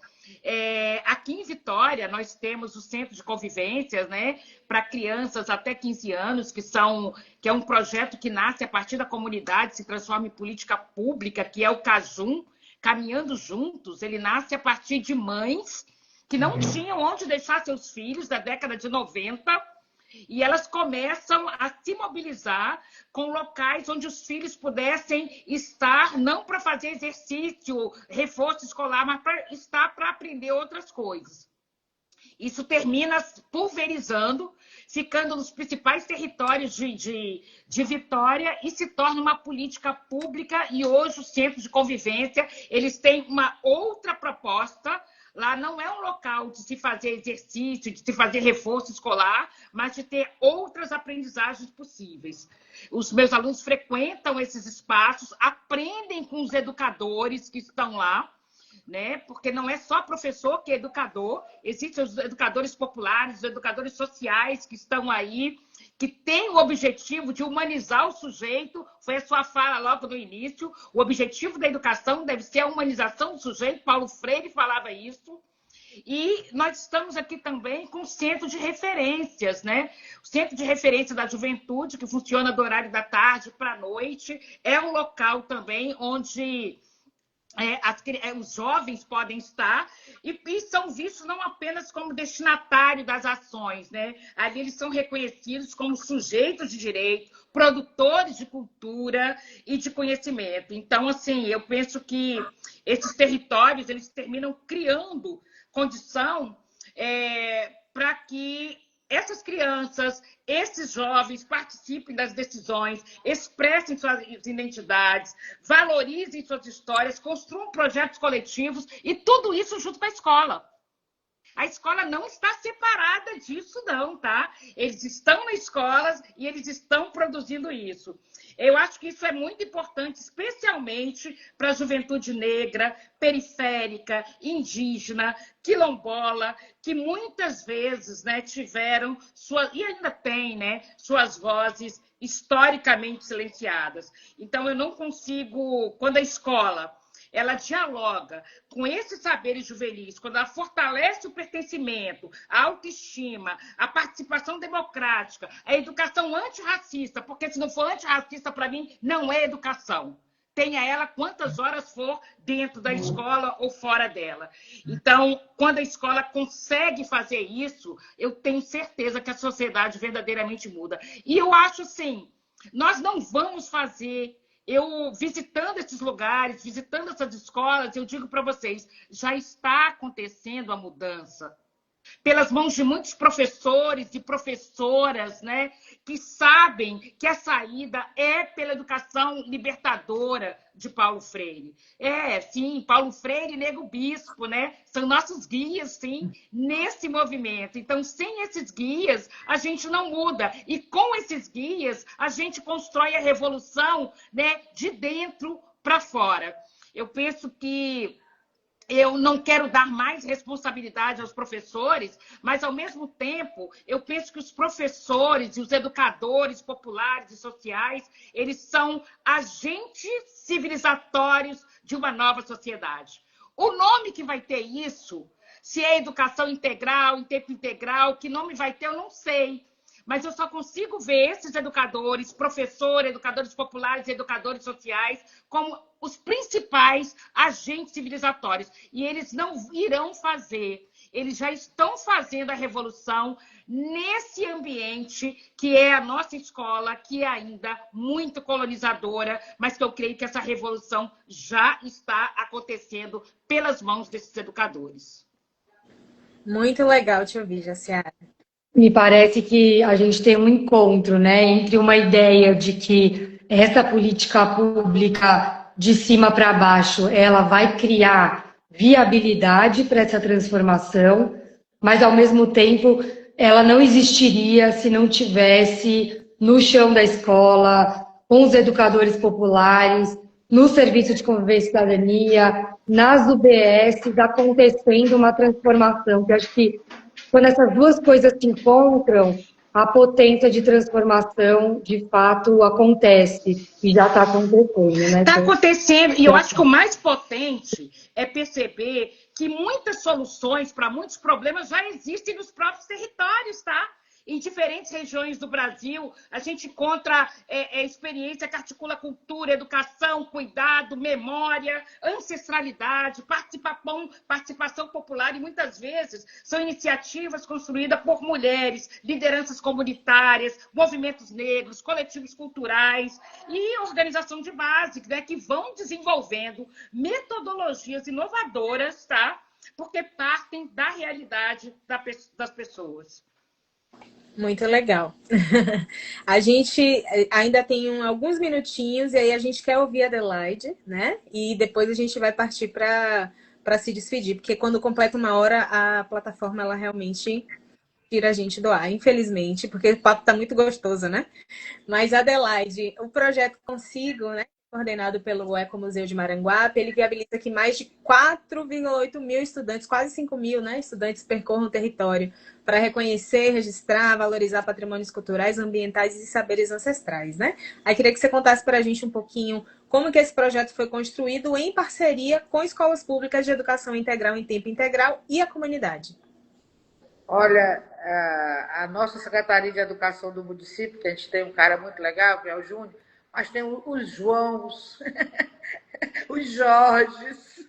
Aqui em Vitória, nós temos o Centro de Convivências, né, para crianças até 15 anos, que é um projeto que nasce a partir da comunidade, se transforma em política pública, que é o CAJUM, Caminhando Juntos. Ele nasce a partir de mães que não tinham onde deixar seus filhos da década de 90, e elas começam a se mobilizar com locais onde os filhos pudessem estar, não para fazer exercício, reforço escolar, mas para aprender outras coisas. Isso termina pulverizando, ficando nos principais territórios de Vitória e se torna uma política pública. E hoje os centros de convivência, eles têm uma outra proposta. Lá não é um local de se fazer exercício, de se fazer reforço escolar, mas de ter outras aprendizagens possíveis. Os meus alunos frequentam esses espaços, aprendem com os educadores que estão lá, né? Porque não é só professor que é educador, existem os educadores populares, os educadores sociais que estão aí, que têm o objetivo de humanizar o sujeito. Foi a sua fala logo no início, o objetivo da educação deve ser a humanização do sujeito, Paulo Freire falava isso. E nós estamos aqui também com o centro de referências, né? O centro de referência da juventude, que funciona do horário da tarde para a noite, é um local também onde os jovens podem estar e são vistos não apenas como destinatário das ações, né? Ali eles são reconhecidos como sujeitos de direito, produtores de cultura e de conhecimento. Então, assim, eu penso que esses territórios eles terminam criando condição para que essas crianças, esses jovens participem das decisões, expressem suas identidades, valorizem suas histórias, construam projetos coletivos e tudo isso junto com a escola. A escola não está separada disso, não, tá? Eles estão nas escolas e eles estão produzindo isso. Eu acho que isso é muito importante, especialmente para a juventude negra, periférica, indígena, quilombola, que muitas vezes, né, tiveram e ainda tem, né, suas vozes historicamente silenciadas. Então, eu não consigo, quando a escola ela dialoga com esses saberes juvenis, quando ela fortalece o pertencimento, a autoestima, a participação democrática, a educação antirracista, porque se não for antirracista, para mim, não é educação. Tenha ela quantas horas for dentro da escola ou fora dela. Então, quando a escola consegue fazer isso, eu tenho certeza que a sociedade verdadeiramente muda. E eu acho assim, nós não vamos fazer... Eu, visitando esses lugares, visitando essas escolas, eu digo para vocês, já está acontecendo a mudança. pelas mãos de muitos professores e professoras, né, que sabem que a saída é pela educação libertadora de Paulo Freire. Sim, Paulo Freire e Nego Bispo, né, são nossos guias, sim, nesse movimento. Então, sem esses guias, a gente não muda. E com esses guias, a gente constrói a revolução, né, de dentro para fora. Eu penso que eu não quero dar mais responsabilidade aos professores, mas, ao mesmo tempo, eu penso que os professores e os educadores populares e sociais, eles são agentes civilizatórios de uma nova sociedade. O nome que vai ter isso, se é educação integral, em tempo integral, que nome vai ter, eu não sei. Mas eu só consigo ver esses educadores, professores, educadores populares e educadores sociais como os principais agentes civilizatórios. E eles não irão fazer, eles já estão fazendo a revolução nesse ambiente que é a nossa escola, que é ainda muito colonizadora, mas que eu creio que essa revolução já está acontecendo pelas mãos desses educadores. Muito legal te ouvir, Jaciara. Me parece que a gente tem um encontro, né, entre uma ideia de que essa política pública de cima para baixo, ela vai criar viabilidade para essa transformação, mas ao mesmo tempo ela não existiria se não tivesse no chão da escola, com os educadores populares, no serviço de convivência e cidadania, nas UBSs, acontecendo uma transformação, que eu acho que quando essas duas coisas se encontram, a potência de transformação, de fato, acontece. E já está acontecendo, né? Está acontecendo. E eu acho que o mais potente é perceber que muitas soluções para muitos problemas já existem nos próprios territórios, tá? Em diferentes regiões do Brasil, a gente encontra experiência que articula cultura, educação, cuidado, memória, ancestralidade, participação popular, e muitas vezes são iniciativas construídas por mulheres, lideranças comunitárias, movimentos negros, coletivos culturais e organização de base, né, que vão desenvolvendo metodologias inovadoras, tá? Porque partem da realidade das pessoas. Muito legal. A gente ainda tem alguns minutinhos e aí a gente quer ouvir a Adelaide, né? E depois a gente vai partir para se despedir, porque quando completa 1 hora a plataforma ela realmente tira a gente do ar, infelizmente, porque o papo tá muito gostoso, né? Mas Adelaide, o projeto Consigo, né? Coordenado pelo Ecomuseu de Maranguape, ele viabiliza que mais de 4,8 mil estudantes, quase 5 mil, né, estudantes percorram o território para reconhecer, registrar, valorizar patrimônios culturais, ambientais e saberes ancestrais, né? Aí queria que você contasse para a gente um pouquinho como que esse projeto foi construído em parceria com escolas públicas de educação integral em tempo integral e a comunidade. Olha, a nossa Secretaria de Educação do município, que a gente tem um cara muito legal, que é o Júnior, mas tem os Joãos, os Jorges,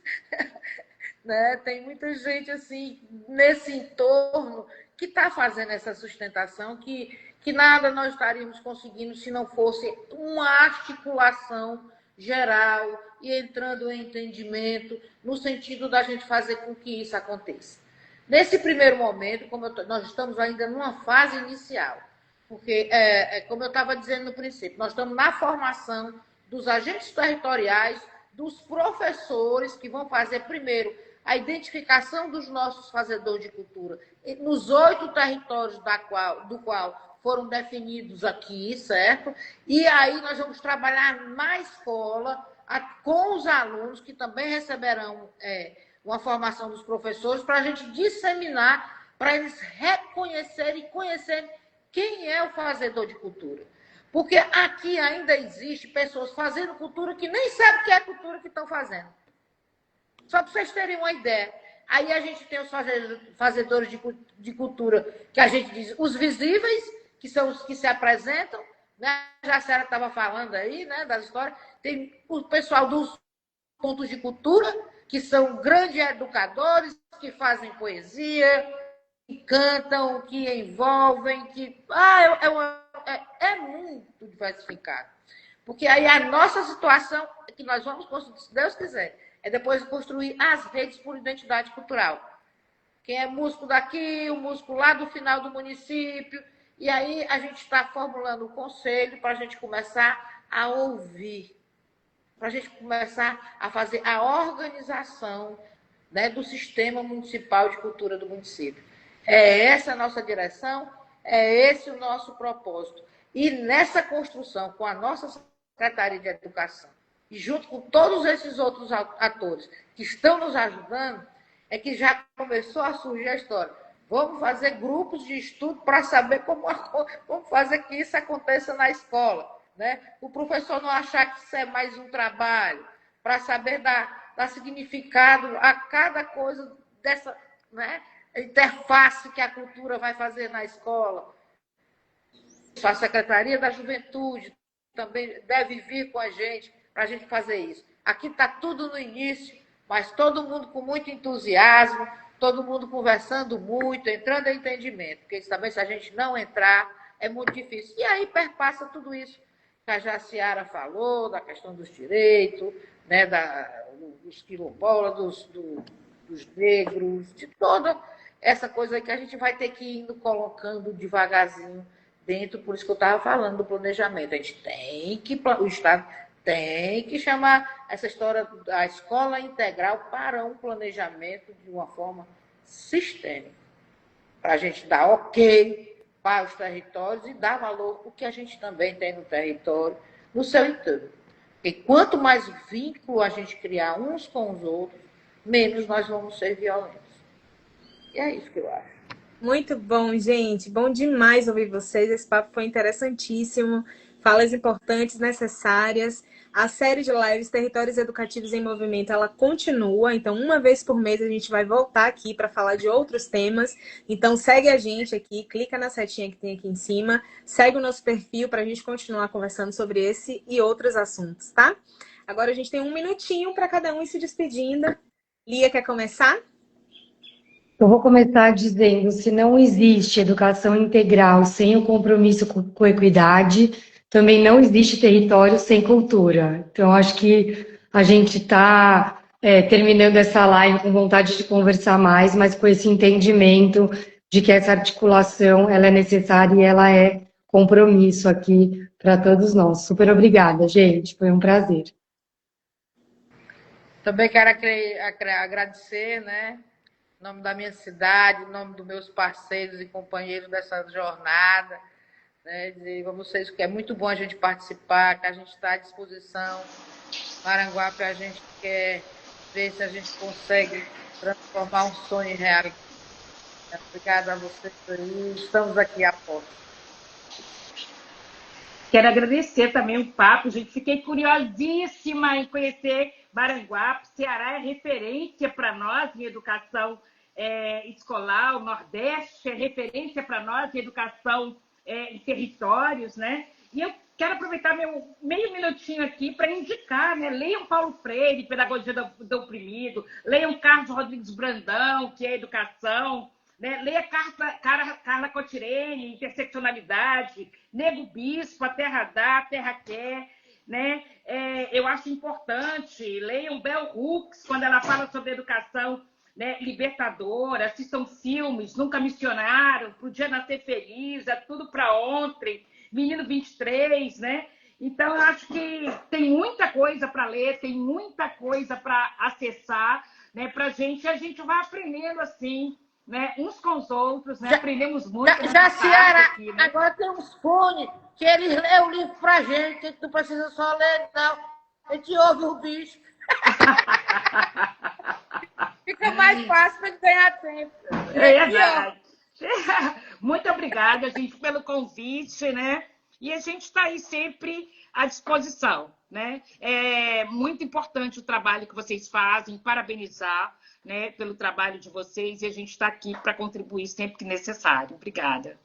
né? Tem muita gente assim nesse entorno que está fazendo essa sustentação, que nada nós estaríamos conseguindo se não fosse uma articulação geral e entrando em entendimento no sentido da gente fazer com que isso aconteça. Nesse primeiro momento, nós estamos ainda numa fase inicial, porque, como eu estava dizendo no princípio, nós estamos na formação dos agentes territoriais, dos professores que vão fazer, primeiro, a identificação dos nossos fazedores de cultura nos 8 territórios do qual foram definidos aqui, certo? E aí nós vamos trabalhar na escola com os alunos, que também receberão uma formação dos professores, para a gente disseminar, para eles reconhecerem e conhecerem quem é o fazedor de cultura. Porque aqui ainda existe pessoas fazendo cultura que nem sabem o que é cultura que estão fazendo. Só para vocês terem uma ideia. Aí a gente tem os fazedores de cultura, que a gente diz os visíveis, que são os que se apresentam, né? Já a senhora estava falando aí, né, das histórias. Tem o pessoal dos pontos de cultura, que são grandes educadores, que fazem poesia, que cantam, que envolvem, que... é muito diversificado. Porque aí a nossa situação, que nós vamos construir, se Deus quiser, é depois construir as redes por identidade cultural. quem é músico daqui, o músico lá do final do município. E aí a gente está formulando o conselho para a gente começar a ouvir, para a gente começar a fazer a organização, né, do sistema municipal de cultura do município. É essa a nossa direção, é esse o nosso propósito. E nessa construção, com a nossa Secretaria de Educação, e junto com todos esses outros atores que estão nos ajudando, é que já começou a surgir a história. Vamos fazer grupos de estudo para saber como fazer que isso aconteça na escola, né? O professor não achar que isso é mais um trabalho, para saber dar significado a cada coisa dessa, né, interface que a cultura vai fazer na escola. A Secretaria da Juventude também deve vir com a gente para a gente fazer isso. Aqui está tudo no início, mas todo mundo com muito entusiasmo, todo mundo conversando muito, entrando em entendimento, porque também se a gente não entrar, é muito difícil. E aí perpassa tudo isso que a Jaciara falou, da questão dos direitos, né, dos quilombolas, dos negros, de toda essa coisa que a gente vai ter que ir indo colocando devagarzinho dentro, por isso que eu estava falando do planejamento. A gente tem que, o Estado tem que chamar essa história da escola integral para um planejamento de uma forma sistêmica, para a gente dar ok para os territórios e dar valor o que a gente também tem no território, no seu entorno. Porque quanto mais vínculo a gente criar uns com os outros, menos nós vamos ser violentos. E é isso que eu acho. Muito bom, gente. Bom demais ouvir vocês. Esse papo foi interessantíssimo. Falas importantes, necessárias. A série de lives Territórios Educativos em Movimento, ela continua. Então, uma vez por mês, a gente vai voltar aqui para falar de outros temas. Então, segue a gente aqui, clica na setinha que tem aqui em cima. Segue o nosso perfil para a gente continuar conversando sobre esse e outros assuntos, tá? Agora, a gente tem 1 minutinho para cada um ir se despedindo. Lia, quer começar? Eu vou começar dizendo, se não existe educação integral sem o compromisso com a equidade, também não existe território sem cultura. Então, acho que a gente está terminando essa live com vontade de conversar mais, mas com esse entendimento de que essa articulação ela é necessária e ela é compromisso aqui para todos nós. Super obrigada, gente. Foi um prazer. Também quero agradecer, né? Em nome da minha cidade, em nome dos meus parceiros e companheiros dessa jornada, né, dizer a vocês que é muito bom a gente participar, que a gente está à disposição. Maranguape, a gente quer ver se a gente consegue transformar um sonho em realidade. Obrigada a vocês aí, estamos aqui à porta. Quero agradecer também o papo, gente. Fiquei curiosíssima em conhecer Maranguape. Ceará é referência para nós em educação escolar, o Nordeste é referência para nós em educação em territórios, né? E eu quero aproveitar meu meio minutinho aqui para indicar, né? Leiam Paulo Freire, Pedagogia do Oprimido, leiam Carlos Rodrigues Brandão, que é educação, né? Leia Carla Cotirene, Interseccionalidade, Nego Bispo, A Terra Dá, A Terra Quer, né? Eu acho importante. Leiam Bell Hooks, quando ela fala sobre educação, né, libertadora, assistam filmes, Nunca Missionaram, Podia Nascer Feliz, É Tudo para Ontem, Menino 23, né? Então, eu acho que tem muita coisa para ler, tem muita coisa para acessar, né, para a gente vai aprendendo assim, né, uns com os outros, né? Aprendemos muito. Jaciara, aqui, né? agora tem uns fones que eles lêem o livro para a gente, não precisa só ler, não. A gente ouve o bicho. Fica mais fácil para ganhar tempo. É verdade. Muito obrigada, gente, pelo convite, né? E a gente está aí sempre à disposição, né? É muito importante o trabalho que vocês fazem, parabenizar, né, pelo trabalho de vocês, e a gente está aqui para contribuir sempre que necessário. Obrigada.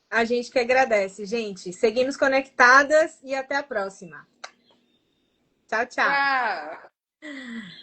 A gente que agradece, gente. Seguimos conectadas e até a próxima. Tchau, tchau. Tchau.